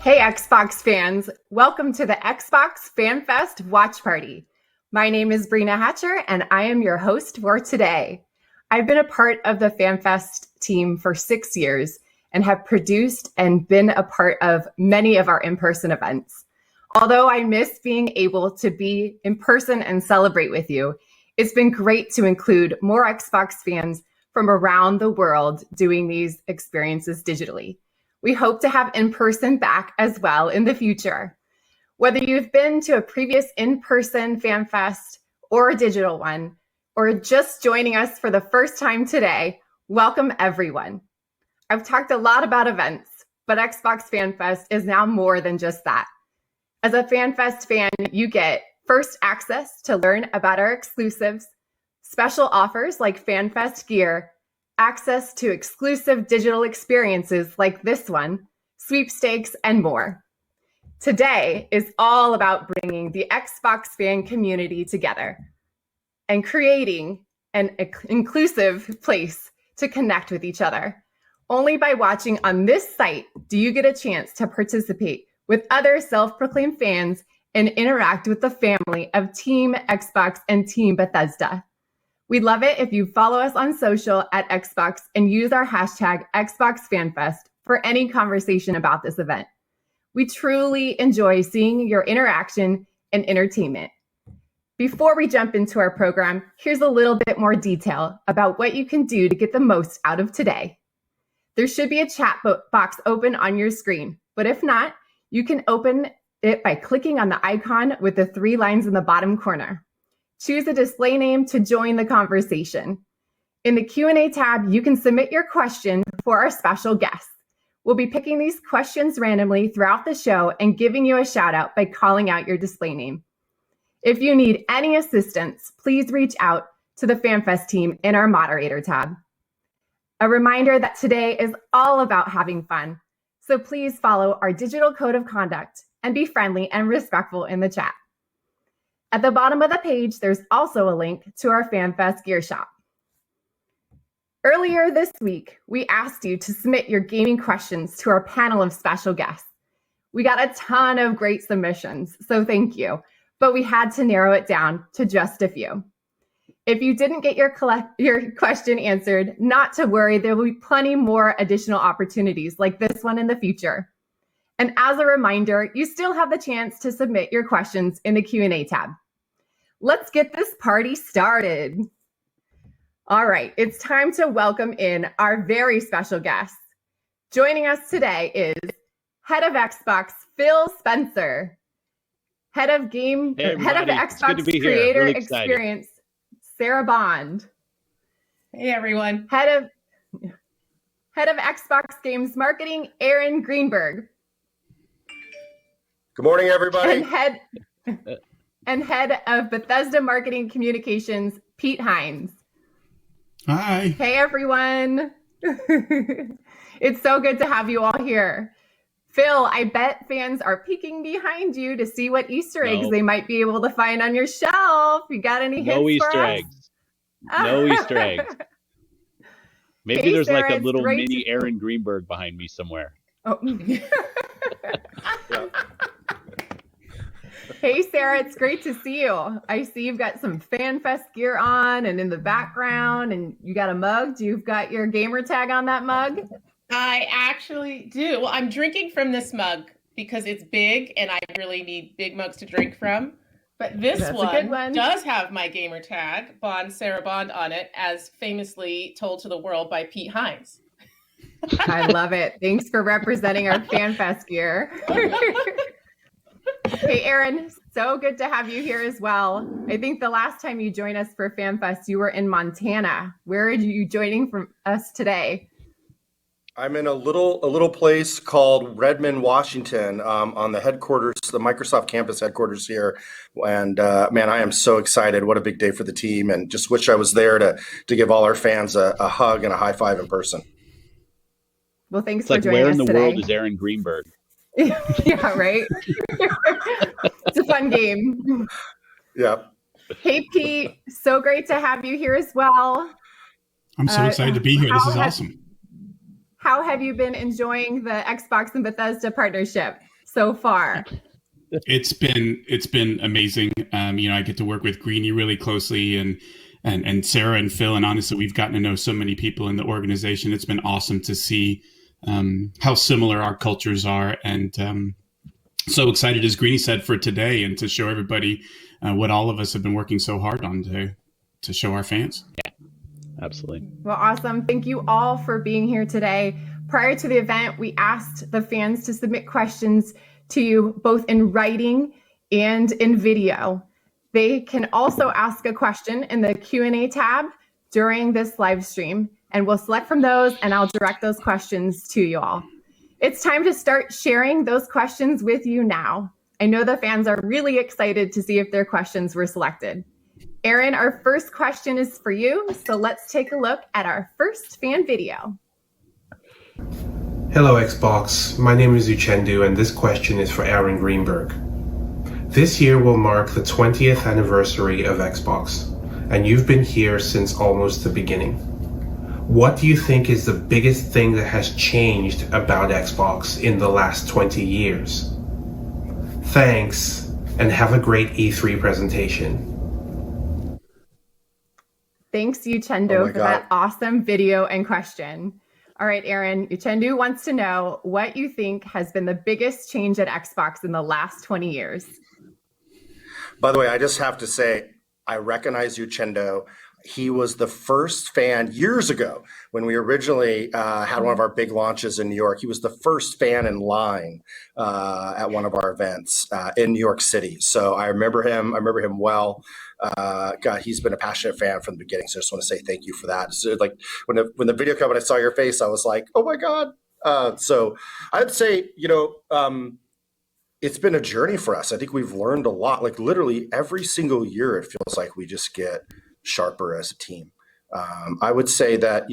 Hey Xbox fans, welcome to the Xbox FanFest Watch Party. My name is Brina Hatcher and I am your host for today. I've been a part of the FanFest team for 6 years and have produced and been a part of many of our in-person events. Although I miss being able to be in person and celebrate with you, it's been great to include more Xbox fans from around the world doing these experiences digitally. We hope to have in-person back as well in the future. Whether you've been to a previous in-person FanFest or a digital one, or just joining us for the first time today, welcome everyone. I've talked a lot about events, but Xbox FanFest is now more than just that. As a FanFest fan, you get first access to learn about our exclusives, special offers like FanFest gear, access to exclusive digital experiences like this one, sweepstakes, and more. Today is all about bringing the Xbox fan community together and creating an inclusive place to connect with each other. Only by watching on this site do you get a chance to participate with other self-proclaimed fans and interact with the family of Team Xbox and Team Bethesda. We'd love it if you follow us on social at Xbox and use our hashtag XboxFanFest for any conversation about this event. We truly enjoy seeing your interaction and entertainment. Before we jump into our program, here's a little bit more detail about what you can do to get the most out of today. There should be a chat box open on your screen, but if not, you can open it by clicking on the icon with the 3 lines in the bottom corner. Choose a display name to join the conversation. In the Q&A tab, you can submit your question for our special guests. We'll be picking these questions randomly throughout the show and giving you a shout out by calling out your display name. If you need any assistance, please reach out to the FanFest team in our moderator tab. A reminder that today is all about having fun, so please follow our digital code of conduct and be friendly and respectful in the chat. At the bottom of the page, there's also a link to our FanFest gear shop. Earlier this week, we asked you to submit your gaming questions to our panel of special guests. We got a ton of great submissions, so thank you, but we had to narrow it down to just a few. If you didn't get your question answered, not to worry, there will be plenty more additional opportunities like this one in the future. And as a reminder, you still have the chance to submit your questions in the Q&A tab. Let's get this party started. All right, it's time to welcome in our very special guest. Joining us today is Head of Xbox, Phil Spencer. Head of Xbox Creator Experience, Sarah Bond. Hey everyone. Head of Xbox Games Marketing, Aaron Greenberg. Good morning, everybody. And head of Bethesda Marketing Communications, Pete Hines. Hi. Hey, everyone. It's so good to have you all here. Phil, I bet fans are peeking behind you to see what Easter eggs they might be able to find on your shelf. You got any hints No Easter for us? eggs. No Easter eggs. Maybe there's Sarah, like a little mini Aaron Greenberg behind me somewhere. Oh. Hey, Sarah, it's great to see you. I see you've got some FanFest gear on and in the background, and you got a mug. You've got your gamer tag on that mug? I actually do. Well, I'm drinking from this mug because it's big, and I really need big mugs to drink from. But this one does have my gamer tag, Sarah Bond, on it, as famously told to the world by Pete Hines. I love it. Thanks for representing our FanFest gear. Hey, Aaron, so good to have you here as well. I think the last time you joined us for FanFest, you were in Montana. Where are you joining from us today? I'm in a little place called Redmond, Washington, on the headquarters, the Microsoft campus headquarters here. And man, I am so excited. What a big day for the team, and just wish I was there to give all our fans a hug and a high five in person. Well, thanks for joining us today. Where in the world is Aaron Greenberg? Yeah, right. It's a fun game. Yeah. Hey, Pete, so great to have you here as well. I'm so excited to be here. This is awesome. How have you been enjoying the Xbox and Bethesda partnership? so far? It's been amazing. I get to work with Greenie really closely, and Sarah and Phil, and honestly, we've gotten to know so many people in the organization. It's been awesome to see how similar our cultures are, and so excited, as Greenie said, for today and to show everybody what all of us have been working so hard on to show our fans. Yeah, absolutely. Well, awesome. Thank you all for being here today. Prior to the event, we asked the fans to submit questions to you both in writing and in video. They can also ask a question in the Q&A tab during this live stream, and we'll select from those and I'll direct those questions to you all. It's time to start sharing those questions with you now. I know the fans are really excited to see if their questions were selected. Aaron, our first question is for you, so let's take a look at our first fan video. Hello Xbox, my name is Uchendu and this question is for Aaron Greenberg. This year will mark the 20th anniversary of Xbox, and you've been here since almost the beginning. What do you think is the biggest thing that has changed about Xbox in the last 20 years? Thanks, and have a great E3 presentation. Thanks, Uchendu, for that awesome video and question. All right, Aaron, Uchendu wants to know what you think has been the biggest change at Xbox in the last 20 years. By the way, I just have to say, I recognize Uchendu. He was the first fan years ago when we originally had one of our big launches in New York. He was the first fan in line at one of our events in New York City. So I remember him. well. God, he's been a passionate fan from the beginning. So I just want to say thank you for that. So like when the video came and I saw your face, I was like, oh my God. So I'd say, it's been a journey for us. I think we've learned a lot. Like literally every single year, it feels like we just get sharper as a team. I would say that,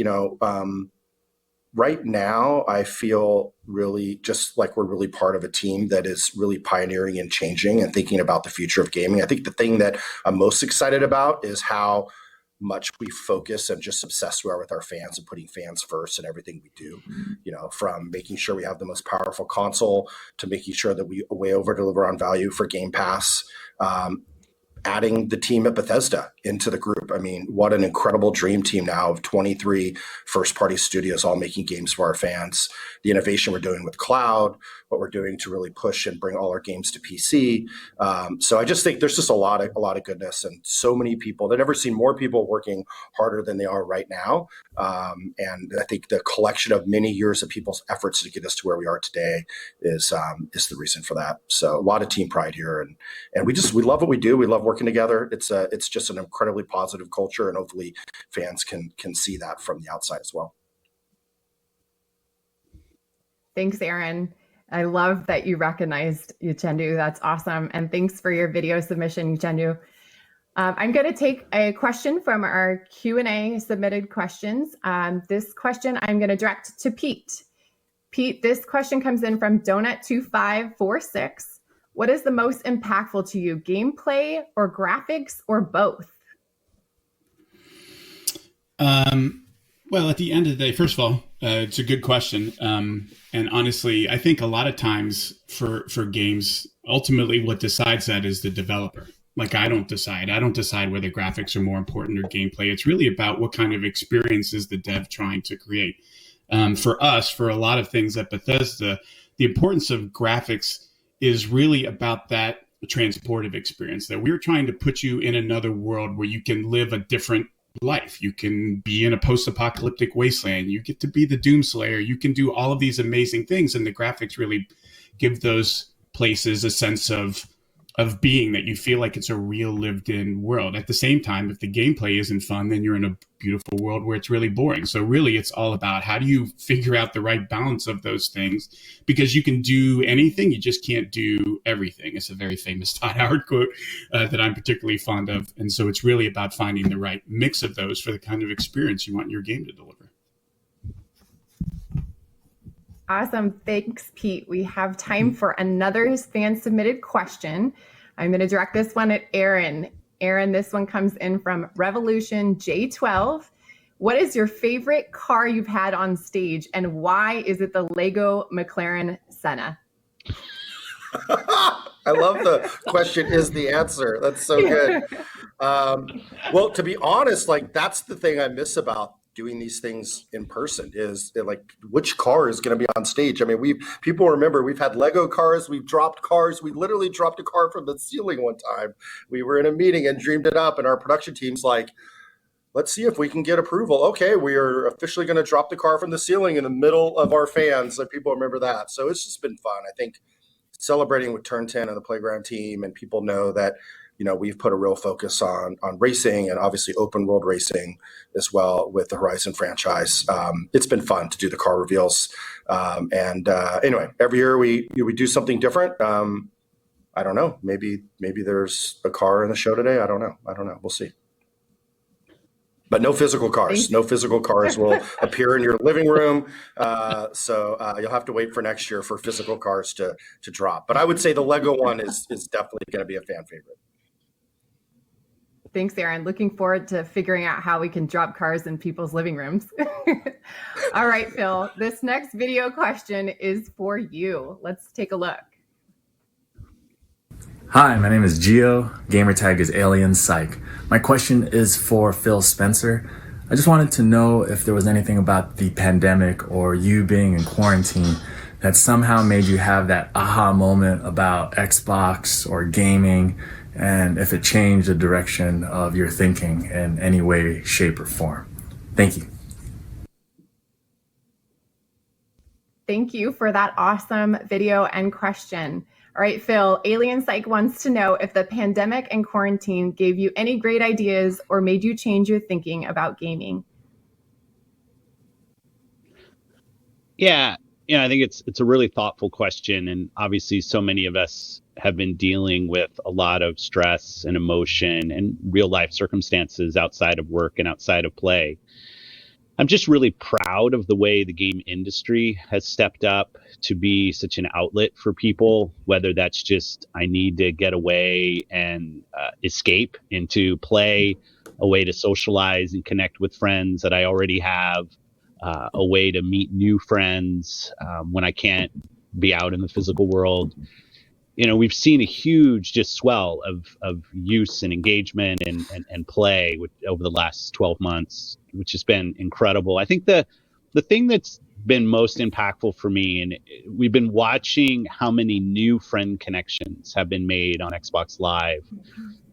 right now I feel really just like we're really part of a team that is really pioneering and changing and thinking about the future of gaming. I think the thing that I'm most excited about is how much we focus and just obsessed we are with our fans and putting fans first in everything we do, from making sure we have the most powerful console to making sure that we way over deliver on value for Game Pass, adding the team at Bethesda into the group. I mean, what an incredible dream team now of 23 first-party studios all making games for our fans. The innovation we're doing with cloud, what we're doing to really push and bring all our games to PC. So I just think there's just a lot of goodness and so many people. I've never seen more people working harder than they are right now. And I think the collection of many years of people's efforts to get us to where we are today is the reason for that. So a lot of team pride here, and we love what we do. We love working together. It's just an incredibly positive culture, and hopefully fans can see that from the outside as well. Thanks, Aaron. I love that you recognized Uchendu. That's awesome. And thanks for your video submission, Uchendu. I'm going to take a question from our Q&A submitted questions. This question I'm going to direct to Pete. Pete, this question comes in from Donut2546. What is the most impactful to you, gameplay or graphics or both? Well, at the end of the day, first of all, it's a good question. And honestly, I think a lot of times for games, ultimately what decides that is the developer. Like I don't decide whether graphics are more important or gameplay. It's really about what kind of experience is the dev trying to create. For us, for a lot of things at Bethesda, the importance of graphics is really about that transportive experience, that we're trying to put you in another world where you can live a different life. You can be in a post-apocalyptic wasteland. You get to be the Doomslayer. You can do all of these amazing things. And the graphics really give those places a sense of being, that you feel like it's a real lived-in world. At the same time, if the gameplay isn't fun, then you're in a beautiful world where it's really boring. So really, it's all about how do you figure out the right balance of those things, because you can do anything, you just can't do everything. It's a very famous Todd Howard quote that I'm particularly fond of. And so it's really about finding the right mix of those for the kind of experience you want your game to deliver. Awesome. Thanks, Pete. We have time for another fan-submitted question. I'm going to direct this one at Aaron. Aaron, this one comes in from Revolution J12. What is your favorite car you've had on stage, and why is it the Lego McLaren Senna? I love the question is the answer. That's so good. Well, to be honest, like that's the thing I miss about doing these things in person is like which car is going to be on stage. I mean, people remember we've had Lego cars, we've dropped cars. We literally dropped a car from the ceiling one time. We were in a meeting and dreamed it up, and our production team's like, let's see if we can get approval. Okay, we are officially going to drop the car from the ceiling in the middle of our fans. So people remember that. So it's just been fun. I think celebrating with Turn 10 and the Playground team, and people know that, you know, we've put a real focus on racing and obviously open world racing as well with the Horizon franchise. It's been fun to do the car reveals. Anyway, every year we do something different. I don't know. Maybe there's a car in the show today. I don't know. We'll see. But no physical cars. No physical cars will appear in your living room. So you'll have to wait for next year for physical cars to drop. But I would say the Lego one is definitely going to be a fan favorite. Thanks, Aaron. Looking forward to figuring out how we can drop cars in people's living rooms. All right, Phil, this next video question is for you. Let's take a look. Hi, my name is Gio. Gamertag is Alien Psych. My question is for Phil Spencer. I just wanted to know if there was anything about the pandemic or you being in quarantine that somehow made you have that aha moment about Xbox or gaming, and if it changed the direction of your thinking in any way, shape, or form. Thank you. Thank you for that awesome video and question. All right, Phil, Alien Psych wants to know if the pandemic and quarantine gave you any great ideas or made you change your thinking about gaming. Yeah, I think it's a really thoughtful question. And obviously so many of us have been dealing with a lot of stress and emotion and real life circumstances outside of work and outside of play. I'm just really proud of the way the game industry has stepped up to be such an outlet for people, whether that's just I need to get away and escape into play, a way to socialize and connect with friends that I already have, a way to meet new friends when I can't be out in the physical world. You know, we've seen a huge just swell of use and engagement and play over the last 12 months, which has been incredible. I think the thing that's been most impactful for me, and we've been watching how many new friend connections have been made on Xbox Live.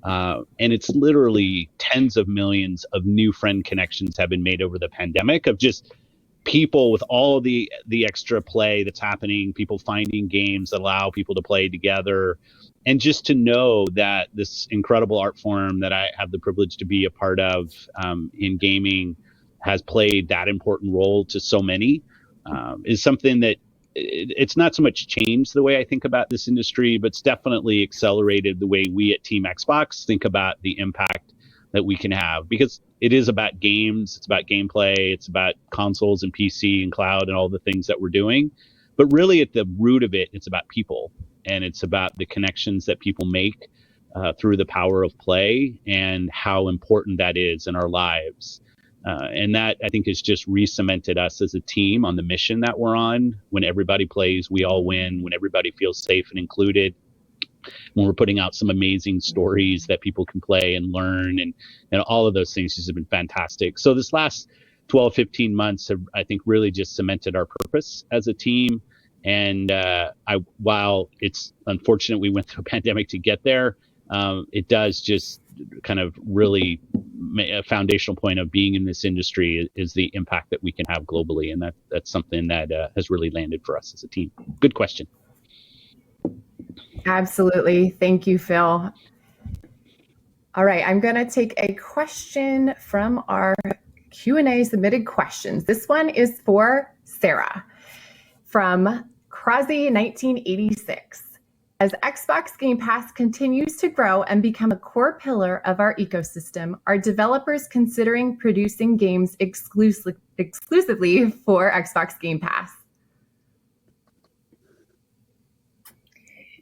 And it's literally tens of millions of new friend connections have been made over the pandemic of just people with all the extra play that's happening, people finding games that allow people to play together, and just to know that this incredible art form that I have the privilege to be a part of in gaming has played that important role to so many is something that it's not so much changed the way I think about this industry, but it's definitely accelerated the way we at Team Xbox think about the impact that we can have, because it is about games, it's about gameplay, it's about consoles and PC and cloud and all the things that we're doing. But really at the root of it, it's about people, and it's about the connections that people make through the power of play and how important that is in our lives. And that, I think, has just re-cemented us as a team on the mission that we're on. When everybody plays, we all win. When everybody feels safe and included. When we're putting out some amazing stories that people can play and learn, and all of those things have been fantastic. So this last 12, 15 months have, I think, really just cemented our purpose as a team. And while it's unfortunate we went through a pandemic to get there, it does just kind of really a foundational point of being in this industry is the impact that we can have globally. And that's something that has really landed for us as a team. Good question. Absolutely. Thank you, Phil. All right, I'm going to take a question from our Q&A submitted questions. This one is for Sarah from Crosby 1986. As Xbox Game Pass continues to grow and become a core pillar of our ecosystem, are developers considering producing games exclusively for Xbox Game Pass?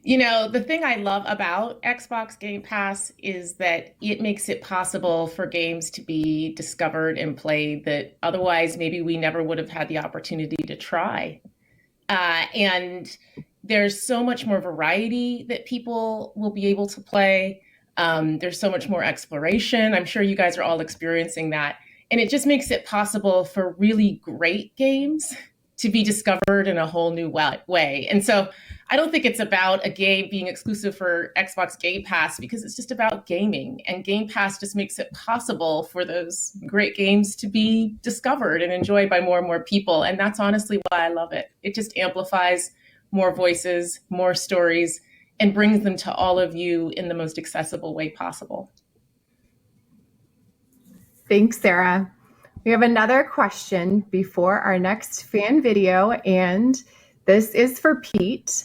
You know, the thing I love about Xbox Game Pass is that it makes it possible for games to be discovered and played that otherwise maybe we never would have had the opportunity to try. And there's so much more variety that people will be able to play. There's so much more exploration. I'm sure you guys are all experiencing that. And it just makes it possible for really great games to be discovered in a whole new way. And so I don't think it's about a game being exclusive for Xbox Game Pass, because it's just about gaming. And Game Pass just makes it possible for those great games to be discovered and enjoyed by more and more people. And that's honestly why I love it. It just amplifies more voices, more stories, and brings them to all of you in the most accessible way possible. Thanks, Sarah. We have another question before our next fan video, and this is for Pete.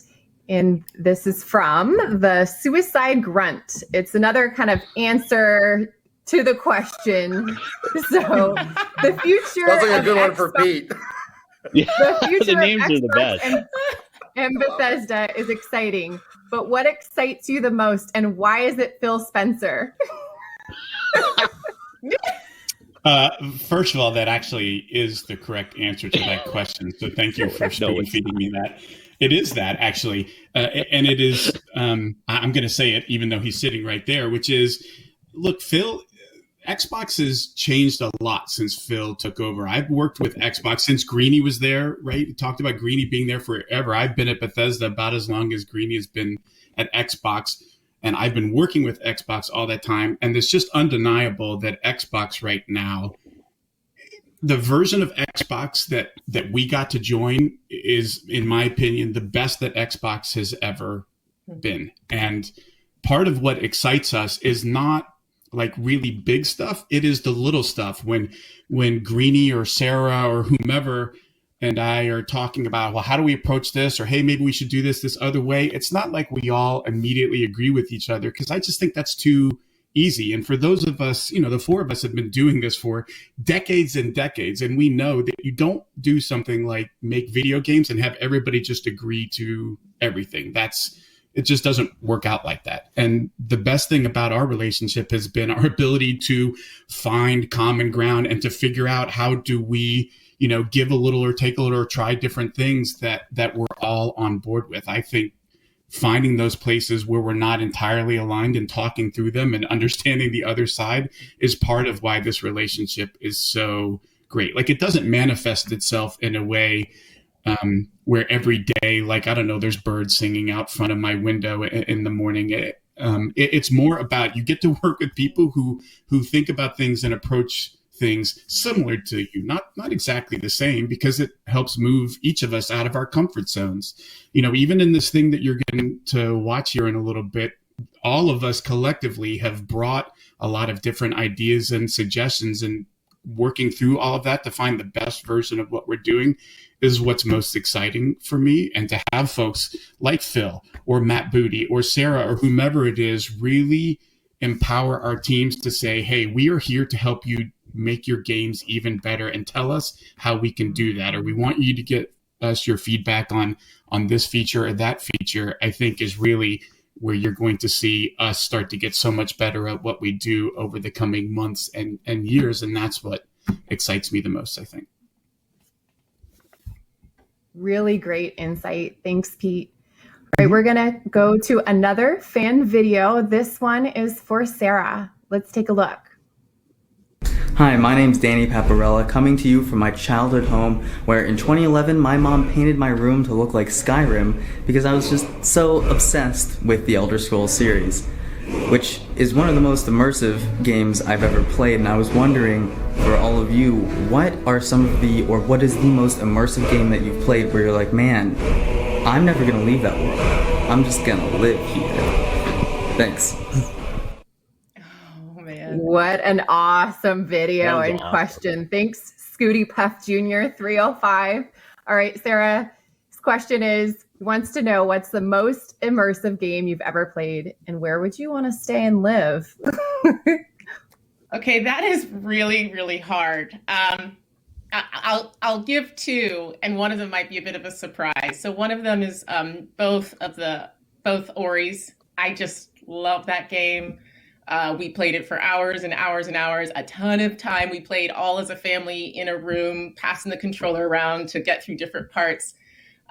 And this is from the Suicide Grunt. It's another kind of answer to the question. So the future Sounds like a good Xbox, one for Pete. Yeah, the future the names of are the best. and Bethesda is exciting. But what excites you the most, and why is it Phil Spencer? First of all, that actually is the correct answer to that question. So thank you for feeding me that. It is that, actually. And it is, I'm going to say it, even though he's sitting right there, which is, look, Phil, Xbox has changed a lot since Phil took over. I've worked with Xbox since Greenie was there, right? We talked about Greenie being there forever. I've been at Bethesda about as long as Greenie has been at Xbox. And I've been working with Xbox all that time. And it's just undeniable that Xbox right now, the version of Xbox that we got to join is, in my opinion, the best that Xbox has ever been. And part of what excites us is not like really big stuff. It is the little stuff. When Greenie or Sarah or whomever and I are talking about, well, how do we approach this? Or, hey, maybe we should do this other way. It's not like we all immediately agree with each other, because I just think that's too easy. And for those of us, the four of us have been doing this for decades and decades. And we know that you don't do something like make video games and have everybody just agree to everything. It just doesn't work out like that. And the best thing about our relationship has been our ability to find common ground and to figure out how do we, give a little or take a little or try different things that we're all on board with. I think finding those places where we're not entirely aligned and talking through them and understanding the other side is part of why this relationship is so great. Like, it doesn't manifest itself in a way where every day, like, I don't know, there's birds singing out front of my window in the morning. It's more about, you get to work with people who think about things and approach things similar to you, not exactly the same, because it helps move each of us out of our comfort zones. Even in this thing that you're getting to watch here in a little bit, all of us collectively have brought a lot of different ideas and suggestions, and working through all of that to find the best version of what we're doing is what's most exciting for me. And to have folks like Phil or Matt Booty or Sarah or whomever it is really empower our teams to say, hey, we are here to help you make your games even better, and tell us how we can do that. Or we want you to get us your feedback on this feature or that feature, I think is really where you're going to see us start to get so much better at what we do over the coming months and years. And that's what excites me the most, I think. Really great insight. Thanks, Pete. All right, we're going to go to another fan video. This one is for Sarah. Let's take a look. Hi, my name's Danny Paparella, coming to you from my childhood home, where in 2011 my mom painted my room to look like Skyrim because I was just so obsessed with the Elder Scrolls series, which is one of the most immersive games I've ever played. And I was wondering, for all of you, what is the most immersive game that you've played where you're like, man, I'm never gonna leave that world. I'm just gonna live here. Thanks. What an awesome video and awesome question. Thanks, Scooty Puff Jr. 305. All right, Sarah, his question is, he wants to know what's the most immersive game you've ever played, and where would you want to stay and live? Okay, that is really, really hard. I'll give two, and one of them might be a bit of a surprise. So one of them is both Oris. I just love that game. We played it for hours and hours and hours, a ton of time. We played all as a family in a room, passing the controller around to get through different parts.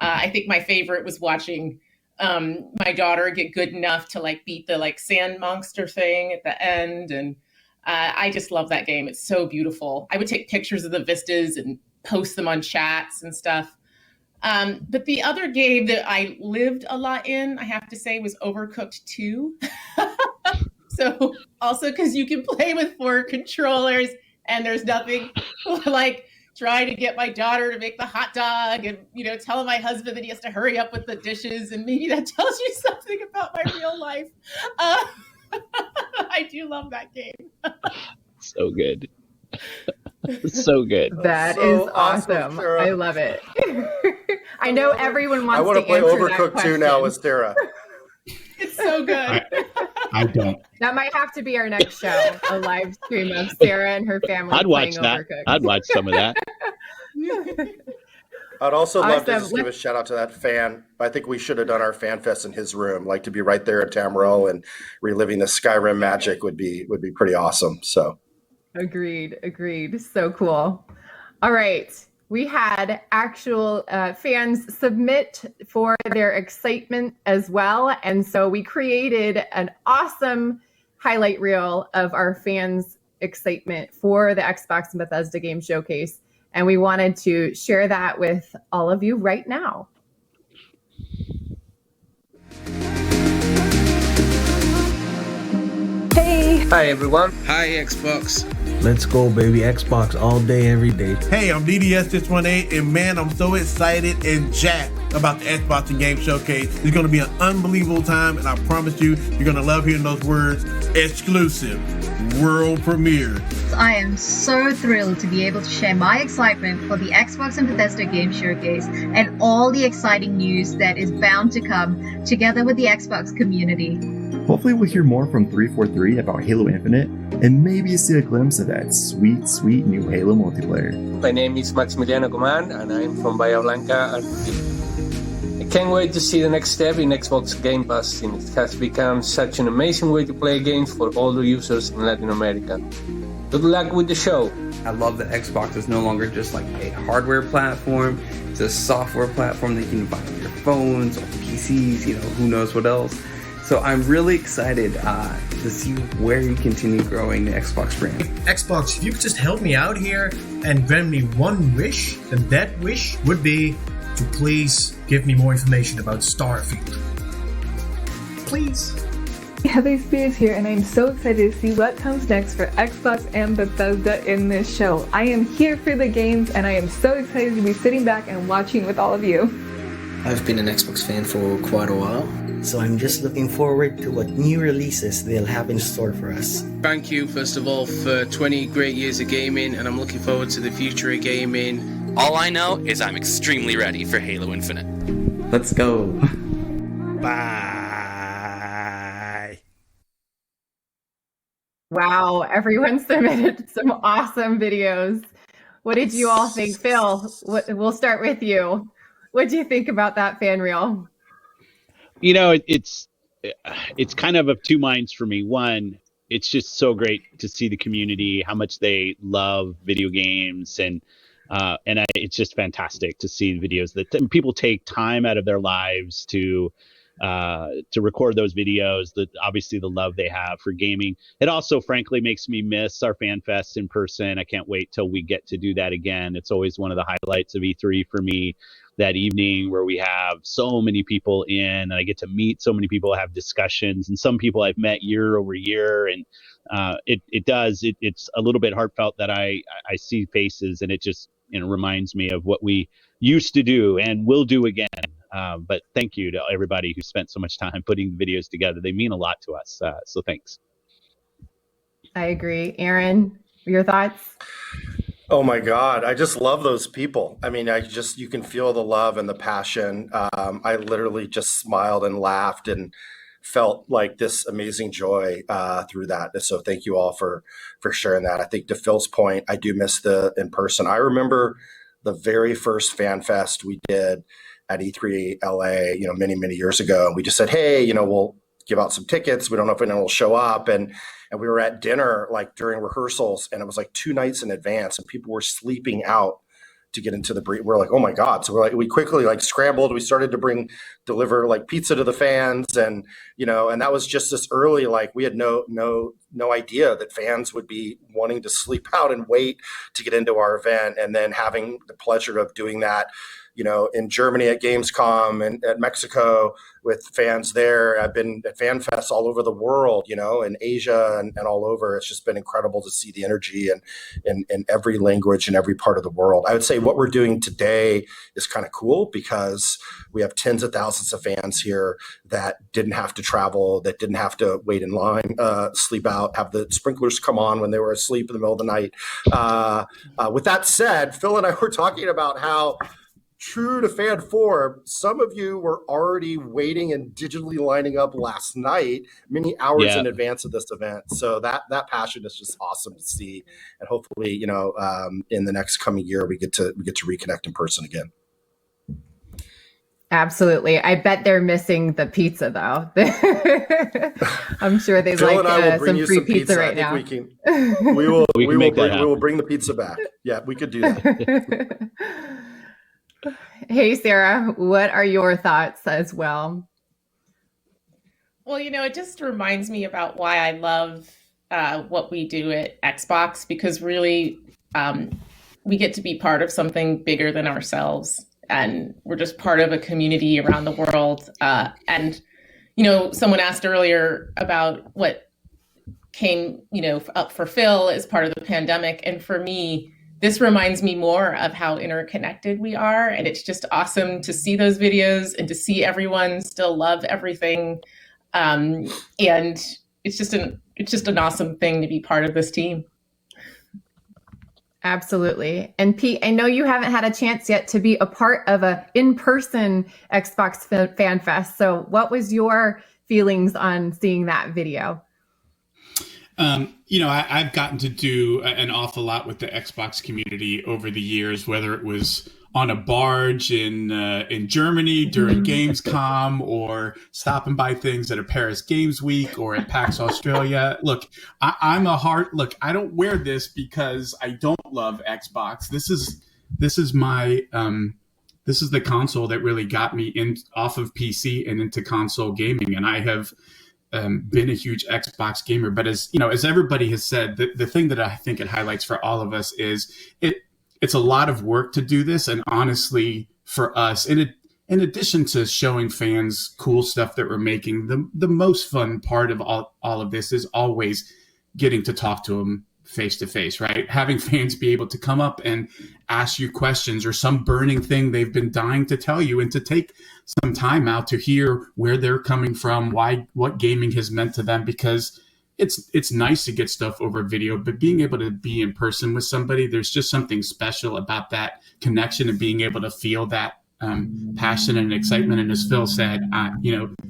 I think my favorite was watching my daughter get good enough to like beat the like sand monster thing at the end. And I just love that game. It's so beautiful. I would take pictures of the vistas and post them on chats and stuff. But the other game that I lived a lot in, I have to say, was Overcooked 2. So also because you can play with 4 controllers and there's nothing like trying to get my daughter to make the hot dog and, telling my husband that he has to hurry up with the dishes. And maybe that tells you something about my real life. I do love that game. So good. So good. That is awesome. I love it. I know everyone wants to answer that question. I want to play Overcooked 2 now with Sarah. It's so good. I don't. That might have to be our next show, a live stream of Sarah and her family I'd watch playing that. Overcooked. I'd watch some of that. I'd also love to just give a shout out to that fan. I think we should have done our FanFest in his room, like to be right there at Tamriel and reliving the Skyrim magic would be pretty awesome. So Agreed. So cool. All right. We had actual fans submit for their excitement as well. And so we created an awesome highlight reel of our fans' excitement for the Xbox and Bethesda Game Showcase. And we wanted to share that with all of you right now. Hey! Hi everyone. Hi Xbox. Let's go, baby. Xbox all day, every day. Hey, I'm DDS618, and man, I'm so excited and jacked about the Xbox and Game Showcase. It's going to be an unbelievable time, and I promise you, you're going to love hearing those words. Exclusive. World premiere. I am so thrilled to be able to share my excitement for the Xbox and Bethesda Game Showcase and all the exciting news that is bound to come together with the Xbox community. Hopefully we'll hear more from 343 about Halo Infinite, and maybe see a glimpse of that sweet new Halo multiplayer. My name is Maximiliano Coman, and I'm from Bahia Blanca, Argentina. I can't wait to see the next step in Xbox Game Pass, since it has become such an amazing way to play games for all the users in Latin America. Good luck with the show. I love that Xbox is no longer just like a hardware platform, it's a software platform that you can buy on your phones or PCs, who knows what else. So I'm really excited to see where you continue growing the Xbox brand. Xbox, if you could just help me out here and grant me one wish, then that wish would be to please give me more information about Starfield. Please. Heather Spears here, and I'm so excited to see what comes next for Xbox and Bethesda in this show. I am here for the games, and I am so excited to be sitting back and watching with all of you. I've been an Xbox fan for quite a while, so I'm just looking forward to what new releases they'll have in store for us. Thank you, first of all, for 20 great years of gaming, and I'm looking forward to the future of gaming. All I know is I'm extremely ready for Halo Infinite. Let's go. Bye. Wow, everyone submitted some awesome videos. What did you all think? Phil, we'll start with you. What do you think about that fan reel? It's kind of two minds for me. One, it's just so great to see the community, how much they love video games, and it's just fantastic to see videos that people take time out of their lives to record those videos. That obviously the love they have for gaming. It also, frankly, makes me miss our FanFest in person. I can't wait till we get to do that again. It's always one of the highlights of E3 for me. That evening where we have so many people in, and I get to meet so many people, have discussions, and some people I've met year over year, and it's a little bit heartfelt that I see faces, and it just reminds me of what we used to do and will do again. But thank you to everybody who spent so much time putting the videos together. They mean a lot to us. So thanks. I agree. Aaron, your thoughts? Oh my God, I just love those people. I mean, you can feel the love and the passion. I literally just smiled and laughed and felt like this amazing joy through that. So thank you all for sharing that. I think to Phil's point, I do miss the in person. I remember the very first FanFest we did at E3 LA, many years ago. And we just said, hey, we'll give out some tickets. We don't know if anyone will show up. And we were at dinner like during rehearsals, and it was like 2 nights in advance, and people were sleeping out to get into the breed. We're like, oh my God. So we quickly like scrambled. We started to deliver like pizza to the fans, and, and that was just this early, like we had no idea that fans would be wanting to sleep out and wait to get into our event. And then having the pleasure of doing that, in Germany at Gamescom and at Mexico with fans there. I've been at FanFest all over the world, in Asia and all over. It's just been incredible to see the energy in every language and every part of the world. I would say what we're doing today is kind of cool because we have tens of thousands of fans here that didn't have to travel, that didn't have to wait in line, sleep out, have the sprinklers come on when they were asleep in the middle of the night. With that said, Phil and I were talking about how, true to fan form, some of you were already waiting and digitally lining up last night, many hours in advance of this event. So that passion is just awesome to see, and hopefully, in the next coming year, we get to reconnect in person again. Absolutely. I bet they're missing the pizza though. I'm sure they'd Phil like some free pizza right now. We will bring the pizza back. Yeah, we could do that. Hey, Sarah, what are your thoughts as well? Well, it just reminds me about why I love what we do at Xbox, because really we get to be part of something bigger than ourselves. And we're just part of a community around the world. And, someone asked earlier about what came, up for Phil as part of the pandemic. And for me, this reminds me more of how interconnected we are. And it's just awesome to see those videos and to see everyone still love everything. And it's just an awesome thing to be part of this team. Absolutely. And Pete, I know you haven't had a chance yet to be a part of a in-person Xbox Fan Fest. So what was your feelings on seeing that video? I've gotten to do an awful lot with the Xbox community over the years, whether it was on a barge in Germany during Gamescom, or stopping by things at a Paris Games Week or at PAX Australia. Look, I don't wear this because I don't love Xbox. This is my this is the console that really got me off of PC and into console gaming, and I have been a huge Xbox gamer. But as everybody has said, the thing that I think it highlights for all of us is it's a lot of work to do this. And honestly, for us, in addition to showing fans cool stuff that we're making, the most fun part of all of this is always getting to talk to them face to face, right? Having fans be able to come up and ask you questions or some burning thing they've been dying to tell you, and to take some time out to hear where they're coming from, what gaming has meant to them, because it's nice to get stuff over video, but being able to be in person with somebody, there's just something special about that connection and being able to feel that passion and excitement. And as Phil said,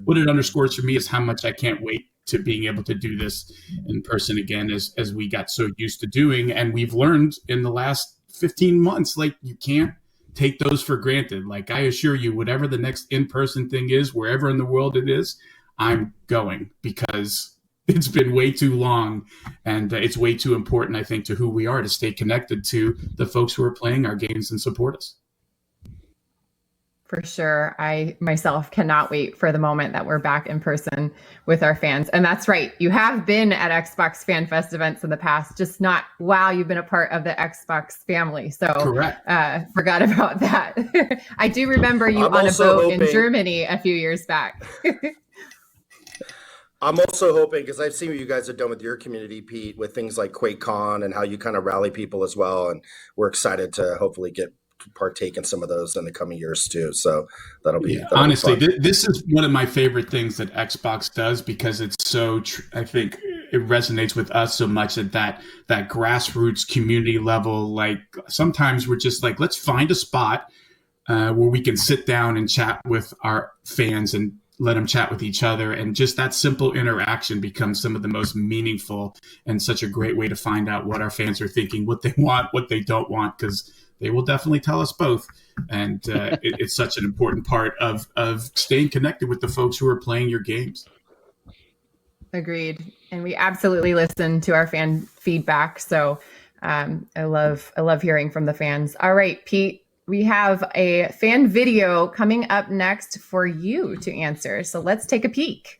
what it underscores for me is how much I can't wait to being able to do this in person again, as we got so used to doing. And we've learned in the last 15 months, like, you can't take those for granted. Like, I assure you, whatever the next in-person thing is, wherever in the world it is, I'm going, because it's been way too long, and it's way too important, I think, to who we are, to stay connected to the folks who are playing our games and support us. For sure. I myself cannot wait for the moment that we're back in person with our fans. And that's right. You have been at Xbox Fan Fest events in the past, just not while you've been a part of the Xbox family. So forgot about that. I do remember you on a boat in Germany a few years back. I'm also hoping, because I've seen what you guys have done with your community, Pete, with things like QuakeCon and how you kind of rally people as well. And we're excited to hopefully partake in some of those in the coming years too. So that'll be honestly, this is one of my favorite things that Xbox does, because it's so I think it resonates with us so much at that grassroots community level. Like, sometimes we're just like, let's find a spot where we can sit down and chat with our fans and let them chat with each other. And just that simple interaction becomes some of the most meaningful, and such a great way to find out what our fans are thinking, what they want, what they don't want, because they will definitely tell us both. And it's such an important part of staying connected with the folks who are playing your games. Agreed. And we absolutely listen to our fan feedback. So I love hearing from the fans. All right, Pete, we have a fan video coming up next for you to answer. So let's take a peek.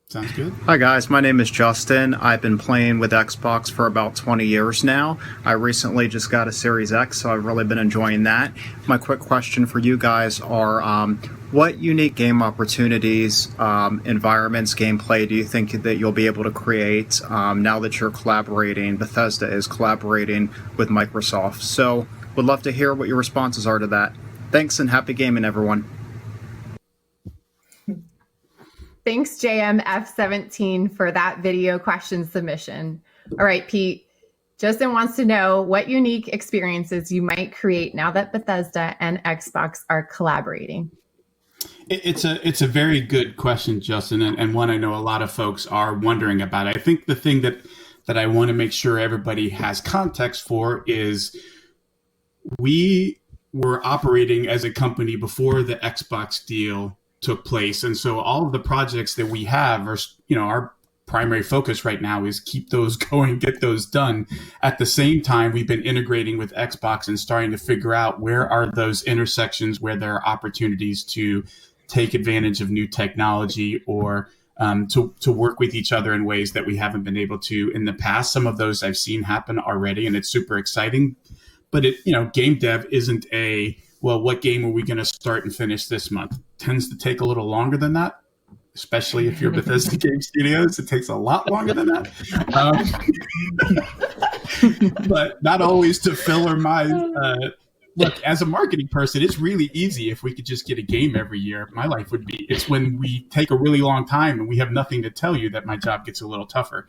Sounds good. Hi guys, my name is Justin. I've been playing with Xbox for about 20 years now. I recently just got a Series X, so I've really been enjoying that. My quick question for you guys are, what unique game opportunities, environments, gameplay do you think that you'll be able to create now that you're collaborating, Bethesda is collaborating with Microsoft? So would love to hear what your responses are to that. Thanks and happy gaming, everyone. Thanks, JMF17, for that video question submission. All right, Pete, Justin wants to know what unique experiences you might create now that Bethesda and Xbox are collaborating. It's a very good question, Justin, and one I know a lot of folks are wondering about. I think the thing that I want to make sure everybody has context for is we were operating as a company before the Xbox deal took place. And so all of the projects that we have are, our primary focus right now is keep those going, get those done. At the same time, we've been integrating with Xbox and starting to figure out where are those intersections where there are opportunities to take advantage of new technology or to work with each other in ways that we haven't been able to in the past. Some of those I've seen happen already, and it's super exciting. But game dev isn't what game are we going to start and finish this month? Tends to take a little longer than that, especially if you're Bethesda Game Studios. It takes a lot longer than that. But not always to fill our mind. Look, as a marketing person, it's really easy if we could just get a game every year. My life would be, it's when we take a really long time and we have nothing to tell you that my job gets a little tougher.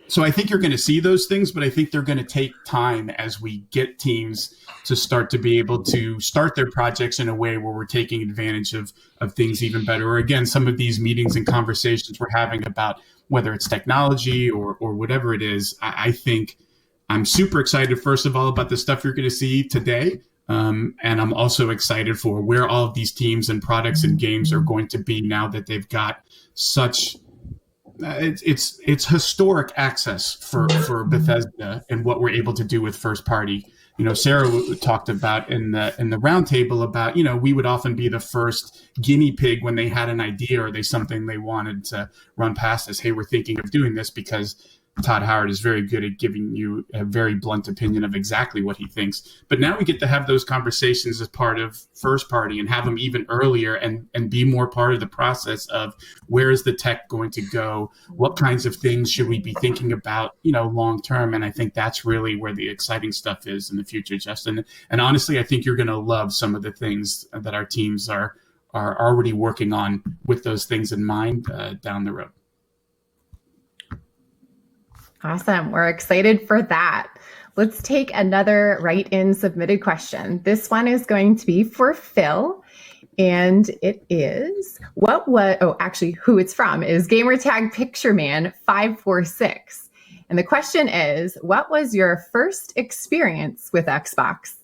So I think you're going to see those things, but I think they're going to take time as we get teams to start to be able to start their projects in a way where we're taking advantage of things even better. Or again, some of these meetings and conversations we're having about whether it's technology or whatever it is, I think I'm super excited, first of all, about the stuff you're going to see today. And I'm also excited for where all of these teams and products and games are going to be now that they've got such... It's historic access for Bethesda and what we're able to do with first party. Sarah talked about in the roundtable about, we would often be the first guinea pig when they had an idea or something they wanted to run past us. Hey, we're thinking of doing this, because Todd Howard is very good at giving you a very blunt opinion of exactly what he thinks. But now we get to have those conversations as part of first party and have them even earlier and be more part of the process of where is the tech going to go? What kinds of things should we be thinking about, long term? And I think that's really where the exciting stuff is in the future, Justin. And honestly, I think you're going to love some of the things that our teams are already working on with those things in mind down the road. Awesome. We're excited for that. Let's take another write-in submitted question. This one is going to be for Phil. And it is, who it's from is Gamertag Pictureman 546. And the question is, what was your first experience with Xbox?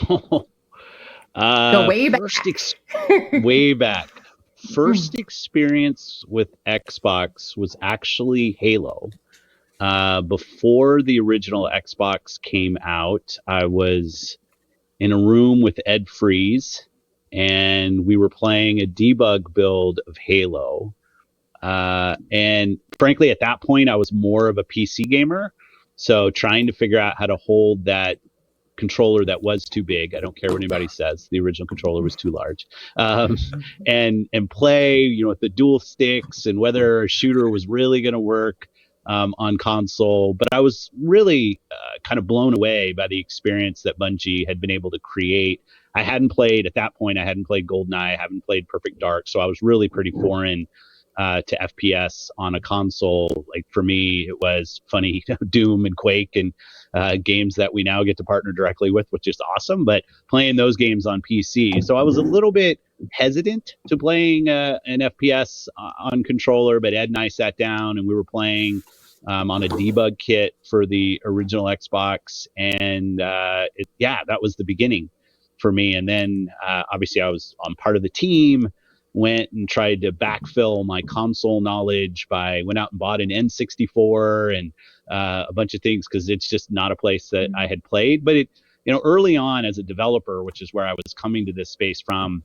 Go way back. Way back. First experience with Xbox was actually Halo. Before the original Xbox came out, I was in a room with Ed Freeze, and we were playing a debug build of Halo. And frankly, at that point, I was more of a PC gamer. So trying to figure out how to hold that controller that was too big. I don't care what anybody says. The original controller was too large. And play, with the dual sticks and whether a shooter was really going to work on console. But I was really kind of blown away by the experience that Bungie had been able to create. At that point, I hadn't played GoldenEye, I haven't played Perfect Dark, so I was really pretty foreign to FPS on a console. Like for me, it was funny, Doom and Quake and games that we now get to partner directly with, which is awesome, but playing those games on PC. So I was a little bit hesitant to playing an FPS on controller, but Ed and I sat down and we were playing on a debug kit for the original Xbox. And that was the beginning for me. And then obviously I was on part of the team went and tried to backfill my console knowledge went out and bought an N64 and a bunch of things, because it's just not a place that I had played. But early on as a developer, which is where I was coming to this space from,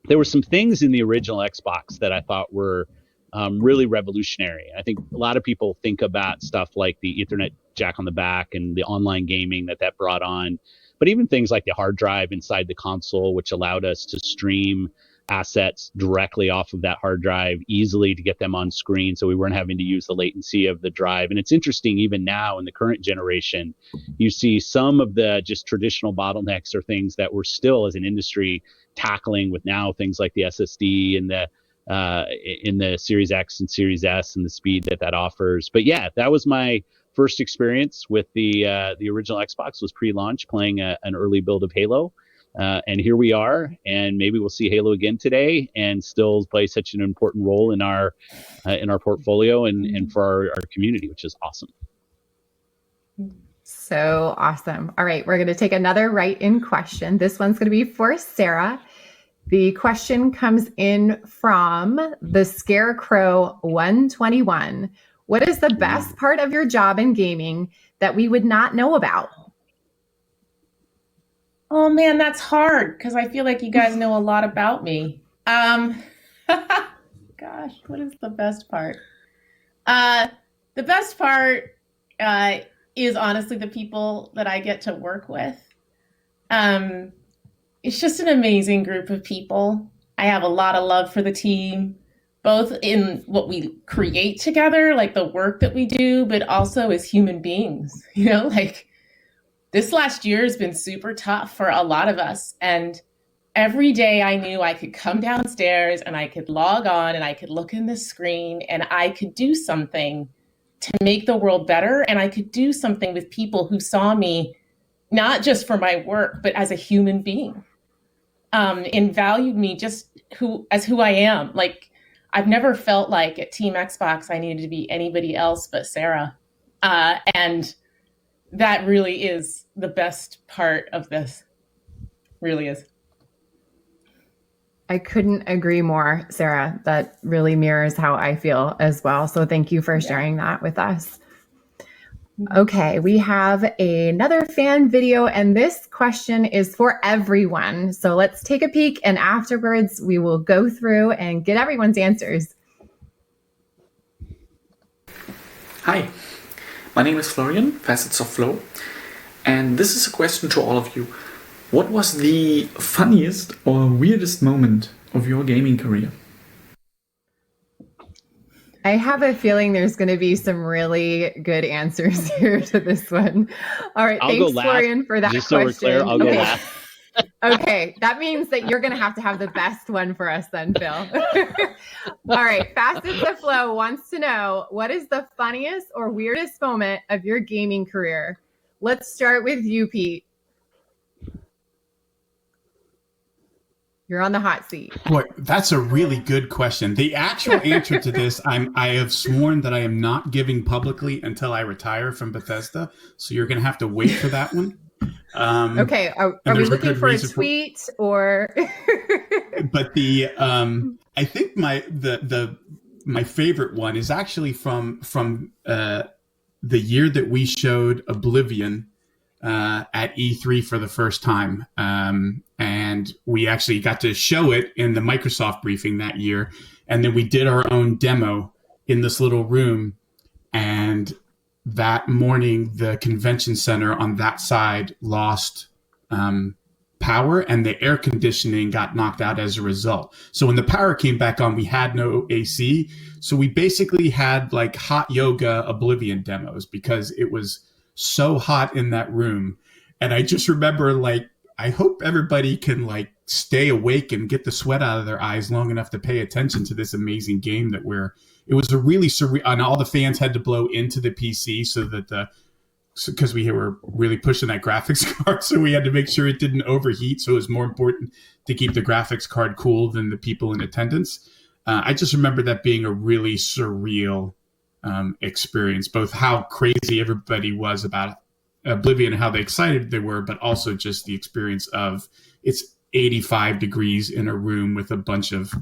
there were some things in the original Xbox that I thought were really revolutionary. I think a lot of people think about stuff like the Ethernet jack on the back and the online gaming that brought on, but even things like the hard drive inside the console, which allowed us to stream assets directly off of that hard drive easily to get them on screen, so we weren't having to use the latency of the drive. And it's interesting, even now in the current generation, you see some of the just traditional bottlenecks or things that we're still as an industry tackling with now things like the SSD and in the Series X and Series S and the speed that offers. But yeah, that was my first experience with the original Xbox, was pre-launch playing an early build of Halo. And here we are, and maybe we'll see Halo again today and still play such an important role in our portfolio and for our community, which is awesome. So awesome. All right, we're going to take another write-in question. This one's going to be for Sarah. The question comes in from the Scarecrow 121. What is the best part of your job in gaming that we would not know about? Oh man, that's hard because I feel like you guys know a lot about me. Gosh, what is the best part? The best part is honestly the people that I get to work with. It's just an amazing group of people. I have a lot of love for the team, both in what we create together, like the work that we do, but also as human beings. This last year has been super tough for a lot of us. And every day I knew I could come downstairs and I could log on and I could look in the screen and I could do something to make the world better. And I could do something with people who saw me, not just for my work, but as a human being, and valued me just as who I am. Like, I've never felt like at Team Xbox I needed to be anybody else but Sarah. And that really is the best part of this. Really is. I couldn't agree more, Sarah. That really mirrors how I feel as well. So thank you for sharing that with us. Okay, we have another fan video, and this question is for everyone. So let's take a peek, and afterwards we will go through and get everyone's answers. Hi. My name is Florian, Facets of Flow, and this is a question to all of you. What was the funniest or weirdest moment of your gaming career? I have a feeling there's going to be some really good answers here to this one. All right, thanks, Florian, for that just question. Just so we're clear, I'll go last. Okay, that means that you're going to have the best one for us then, Phil. All right, Facets of Flow wants to know, what is the funniest or weirdest moment of your gaming career? Let's start with you, Pete. You're on the hot seat. Boy, that's a really good question. The actual answer to this, I have sworn that I am not giving publicly until I retire from Bethesda. So you're going to have to wait for that one. Okay, are we looking for a tweet or? But I think my favorite one is actually from the year that we showed Oblivion at E3 for the first time, and we actually got to show it in the Microsoft briefing that year, and then we did our own demo in this little room, and that morning, the convention center on that side lost power, and the air conditioning got knocked out as a result. So when the power came back on, we had no AC. So we basically had like hot yoga Oblivion demos because it was so hot in that room. And I just remember, like, I hope everybody can like stay awake and get the sweat out of their eyes long enough to pay attention to this amazing game it was a really surreal, and all the fans had to blow into the PC so that because we were really pushing that graphics card, so we had to make sure it didn't overheat. So it was more important to keep the graphics card cool than the people in attendance. I just remember that being a really surreal experience, both how crazy everybody was about Oblivion and how excited they were, but also just the experience of it's 85 degrees in a room with a bunch of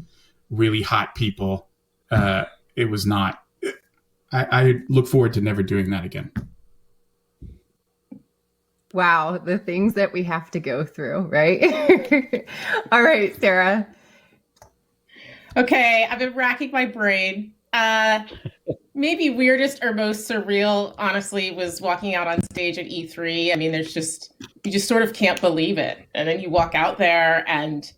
really hot people. It was not. I look forward to never doing that again. Wow, the things that we have to go through, right? All right, Sarah. Okay, I've been racking my brain. Maybe weirdest or most surreal, honestly, was walking out on stage at E3. I mean, you just sort of can't believe it. And then you walk out there and,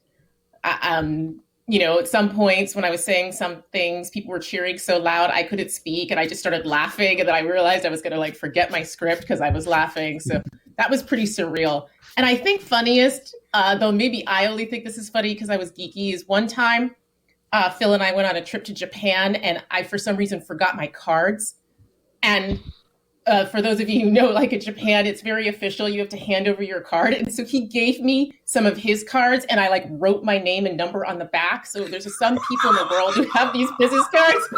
at some points when I was saying some things, people were cheering so loud I couldn't speak, and I just started laughing, and then I realized I was going to forget my script because I was laughing. So that was pretty surreal. And I think funniest, though maybe I only think this is funny because I was geeky, is one time Phil and I went on a trip to Japan, and I, for some reason, forgot my cards. And for those of you who know, in Japan, it's very official. You have to hand over your card. And so he gave me some of his cards, and I wrote my name and number on the back. So there's some people in the world who have these business cards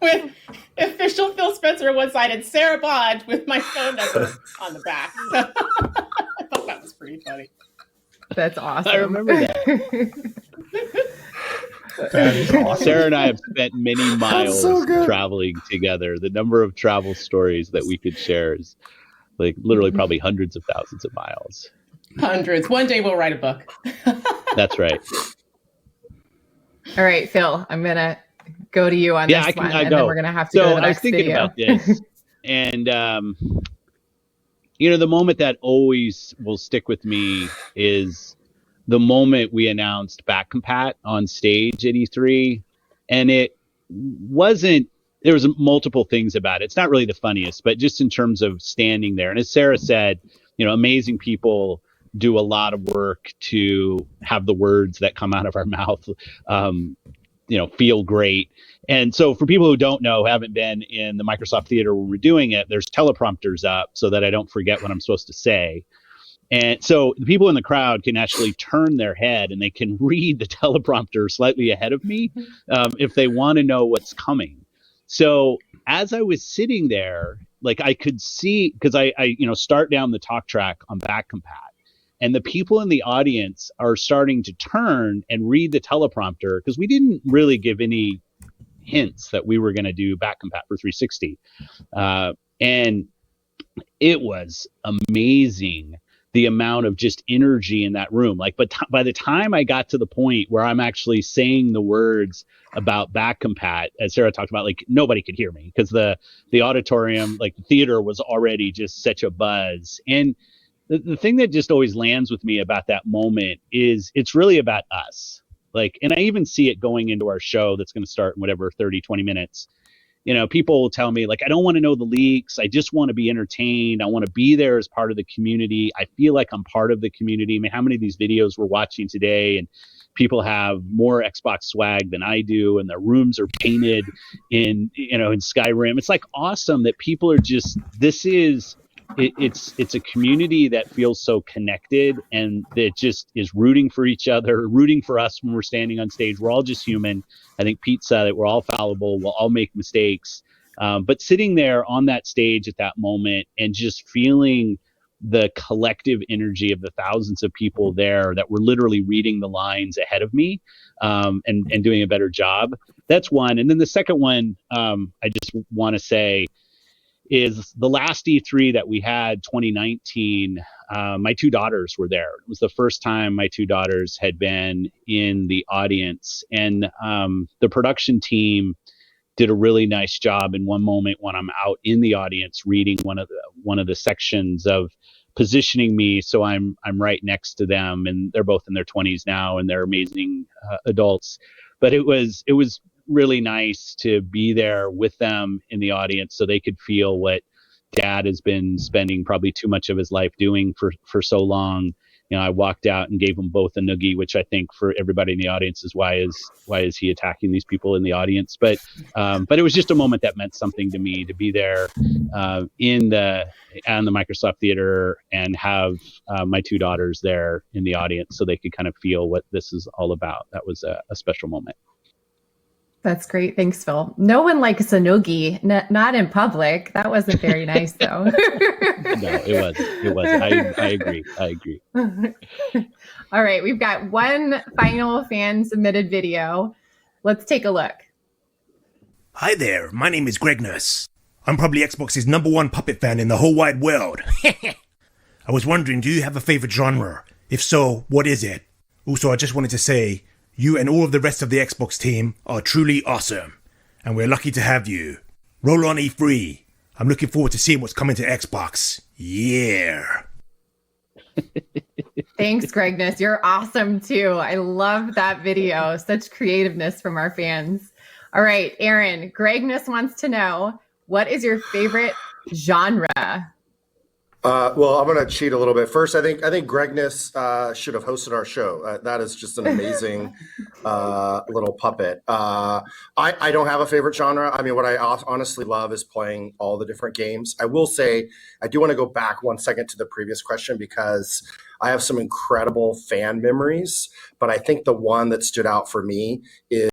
with official Phil Spencer on one side and Sarah Bond with my phone number on the back. So I thought that was pretty funny. That's awesome. I remember that. That is awesome. Sarah and I have spent many miles traveling together. The number of travel stories that we could share is literally probably hundreds of thousands of miles. Hundreds. One day we'll write a book. That's right. All right, Phil, I'm going to go to you on this one, and then we're going to have to go to the next video. I was thinking about this, and the moment that always will stick with me is the moment we announced Back Compat on stage at E3. And there was multiple things about it. It's not really the funniest, but just in terms of standing there. And as Sarah said, amazing people do a lot of work to have the words that come out of our mouth, feel great. And so for people who don't know, haven't been in the Microsoft Theater when we're doing it, there's teleprompters up so that I don't forget what I'm supposed to say. And so the people in the crowd can actually turn their head and they can read the teleprompter slightly ahead of me if they want to know what's coming. So as I was sitting there, I could see, because I start down the talk track on Back Compat, and the people in the audience are starting to turn and read the teleprompter, because we didn't really give any hints that we were going to do Back Compat for 360. And it was amazing, the amount of just energy in that room. But by the time I got to the point where I'm actually saying the words about Back Compat, as Sarah talked about, nobody could hear me because the auditorium, the theater, was already just such a buzz. And the thing that just always lands with me about that moment is it's really about us. And I even see it going into our show that's going to start in 30, 20 minutes. People will tell me, I don't want to know the leaks. I just want to be entertained. I want to be there as part of the community. I feel like I'm part of the community. I mean, how many of these videos we're watching today, and people have more Xbox swag than I do, and their rooms are painted in Skyrim. It's awesome that people are just, it's a community that feels so connected, and that just is rooting for each other, rooting for us when we're standing on stage. We're all just human. I think Pete said it, we're all fallible. We'll all make mistakes. But sitting there on that stage at that moment and just feeling the collective energy of the thousands of people there that were literally reading the lines ahead of me, and doing a better job. That's one. And then the second one, I just want to say, is the last E3 that we had, 2019, my two daughters were there. It was the first time my two daughters had been in the audience, and the production team did a really nice job in one moment when I'm out in the audience reading one of the sections of positioning me so I'm right next to them, and they're both in their 20s now and they're amazing adults. But it was really nice to be there with them in the audience so they could feel what Dad has been spending probably too much of his life doing for so long. I walked out and gave them both a noogie, which I think for everybody in the audience is why is he attacking these people in the audience? But it was just a moment that meant something to me, to be there on the Microsoft Theater and have my two daughters there in the audience so they could kind of feel what this is all about. That was a special moment. That's great. Thanks, Phil. No one likes a noogie, not in public. That wasn't very nice, though. No, it wasn't. I agree. All right, we've got one final fan-submitted video. Let's take a look. Hi there, my name is Greg Nurse. I'm probably Xbox's #1 puppet fan in the whole wide world. I was wondering, do you have a favorite genre? If so, what is it? Also, I just wanted to say, you and all of the rest of the Xbox team are truly awesome, and we're lucky to have you. Roll on E3. I'm looking forward to seeing what's coming to Xbox. Yeah. Thanks, Gregness. You're awesome, too. I love that video. Such creativeness from our fans. All right, Aaron, Gregness wants to know, what is your favorite genre? Well, I'm going to cheat a little bit. First, I think Gregness should have hosted our show. That is just an amazing little puppet. I don't have a favorite genre. I mean, what I honestly love is playing all the different games. I will say, I do want to go back 1 second to the previous question because I have some incredible fan memories, but I think the one that stood out for me is